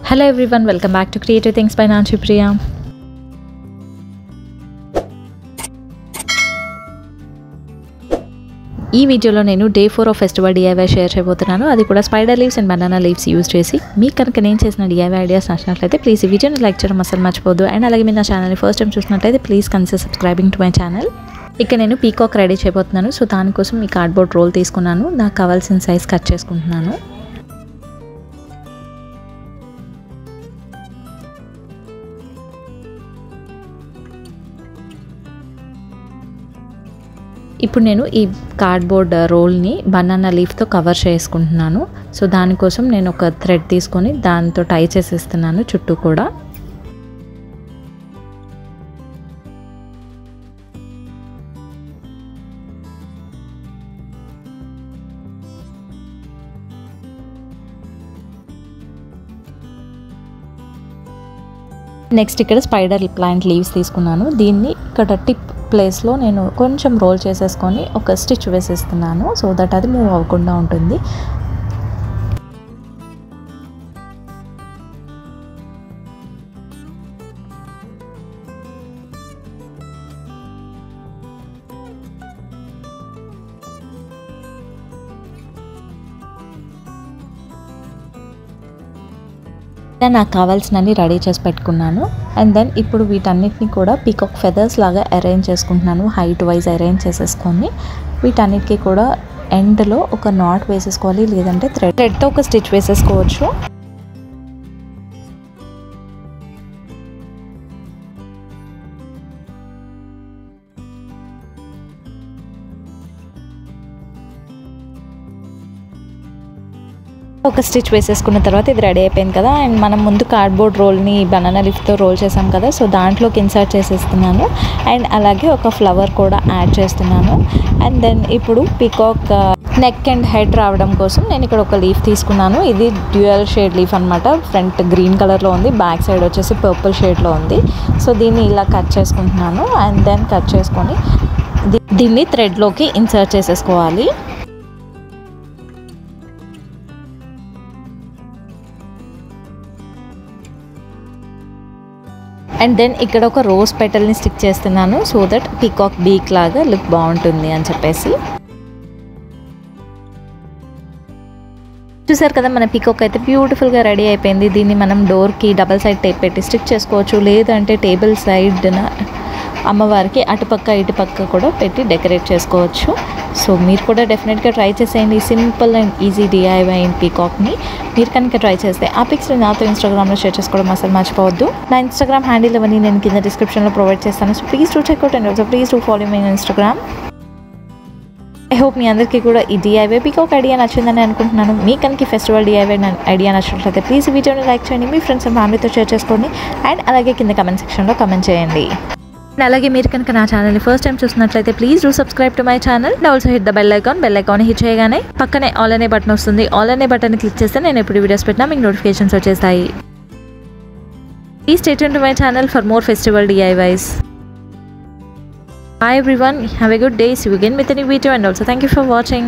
Hello everyone, welcome back to Creative Things by Nanchi Priya. ఈ వీడియోలో నేను day 4 of festival DIY share చేయబోతున్నాను. అది కూడా spider leaves and banana leaves use చేసి. మీకు కనుక నేను చేసిన DIY ఐడియాస్ నచ్చినట్లయితే ప్లీజ్ ఈ వీడియోని లైక్ చేయడం అసలు మర్చిపోవద్దు. అండ్ అలాగే మీరు నా ఛానల్ని ఫస్ట్ టైం చూసినట్లయితే please consider subscribing to my channel. ఇక్కడ నేను పీకాక్ రెడీ చేయబోతున్నాను. సో దానికోసం ఈ కార్డ్బోర్డ్ రోల్ తీసుకున్నాను. నాకు కావాల్సిన సైజ్ కట్ చేసుకుంటున్నాను. ఇప్పుడు నేను ఈ కార్డ్బోర్డ్ రోల్ని బనానా లీఫ్తో కవర్ చేసుకుంటున్నాను. సో దానికోసం నేను ఒక థ్రెడ్ తీసుకొని దాంతో టై చేసేస్తున్నాను చుట్టూ కూడా. నెక్స్ట్ ఇక్కడ స్పైడర్ ప్లాంట్ లీవ్స్ తీసుకున్నాను. దీన్ని ఇక్కడ టిప్ ప్లేస్లో నేను కొంచెం రోల్ చేసేసుకొని ఒక స్టిచ్ వేసేస్తున్నాను. సో దట్ అది మూవ్ అవ్వకుండా ఉంటుంది. నాకు కావాల్సినవి రెడీ చేసి పెట్టుకున్నాను. అండ్ దెన్ ఇప్పుడు వీటన్నిటిని కూడా పీకాక్ ఫెదర్స్ లాగా అరేంజ్ చేసుకుంటున్నాను. హైట్ వైజ్ అరేంజ్ చేసేసుకొని వీటన్నిటికీ కూడా ఎండ్లో ఒక నాట్ వేసేసుకోవాలి, లేదంటే థ్రెడ్తో ఒక స్టిచ్ వేసేసుకోవచ్చు. ఒక స్టిచ్ వేసేసుకున్న తర్వాత ఇది రెడీ అయిపోయింది కదా. అండ్ మనం ముందు కార్డ్బోర్డ్ రోల్ని బనానా లీఫ్తో రోల్ చేసాం కదా. సో దాంట్లోకి ఇన్సర్ట్ చేసేస్తున్నాను. అండ్ అలాగే ఒక ఫ్లవర్ కూడా యాడ్ చేస్తున్నాను. అండ్ దెన్ ఇప్పుడు పీకాక్ నెక్ అండ్ హెడ్ రావడం కోసం నేను ఇక్కడ ఒక లీఫ్ తీసుకున్నాను. ఇది డ్యూయల్ షేడ్ లీఫ్ అనమాట. ఫ్రంట్ గ్రీన్ కలర్లో ఉంది, బ్యాక్ సైడ్ వచ్చేసి పర్పుల్ షేడ్లో ఉంది. సో దీన్ని ఇలా కట్ చేసుకుంటున్నాను. అండ్ దెన్ కట్ చేసుకొని దీన్ని థ్రెడ్లోకి ఇన్సర్ట్ చేసేసుకోవాలి. అండ్ దెన్ ఇక్కడ ఒక రోజ్ పెటల్ని స్టిక్ చేస్తున్నాను. సో దట్ పీకాక్ బీక్ లాగా లుక్ బాగుంటుంది అని చెప్పేసి. చూసారు కదా, మన పీకాక్ అయితే బ్యూటిఫుల్గా రెడీ అయిపోయింది. దీన్ని మనం డోర్కి డబల్ సైడ్ టేప్ పెట్టి స్టిక్ చేసుకోవచ్చు, లేదంటే టేబుల్ సైడ్న అమ్మవారికి అటుపక్క ఇటుపక్క కూడా పెట్టి డెకరేట్ చేసుకోవచ్చు. సో మీరు కూడా డెఫినెట్గా ట్రై చేసేయండి. Simple and easy DIY in పీకాక్ని మీరు కనుక ట్రై చేస్తే ఆ పిక్స్ని నాతో ఇన్స్టాగ్రామ్లో షేర్ చేసుకోవడం అసలు మర్చిపోవద్దు. నా ఇన్స్టాగ్రామ్ హ్యాండిల్ అవన్నీ నేను కింద డిస్క్రిప్షన్లో ప్రొవైడ్ చేస్తాను. So please do check out and also please do follow my Instagram. I hope మీ అందరికీ కూడా ఈ DIY పీకాక్ ఐడియా నచ్చిందని అనుకుంటున్నాను. మీ కనుక ఫెస్టివల్ DIY ఐడియా నచ్చినట్లయితే ప్లీజ్ ఈ వీడియోని లైక్ చేయండి, మీ ఫ్రెండ్స్ అండ్ ఫ్యామిలీతో షేర్ చేసుకోండి. అండ్ అలాగే కింద కమెంట్ సెక్షన్లో కమెంట్ చేయండి. అలాగే మీరు కనుక నా ఛానల్ని ఫస్ట్ టైం చూసినట్లయితే please do subscribe to my channel. Also hit the bell icon hit చేయగానే పక్కనే ఆల్ అనే బటన్ వస్తుంది. ఆల్ అనే బటన్ క్లిక్ చేస్తే నేను ఎప్పుడు వీడియోస్ పెట్టినా మీకు నోటిఫికేషన్స్ వచ్చేస్తాయి. Please stay tuned to my channel for more festival DIYs. Bye everyone, have a good day. See you again with a new video and also thank you for watching.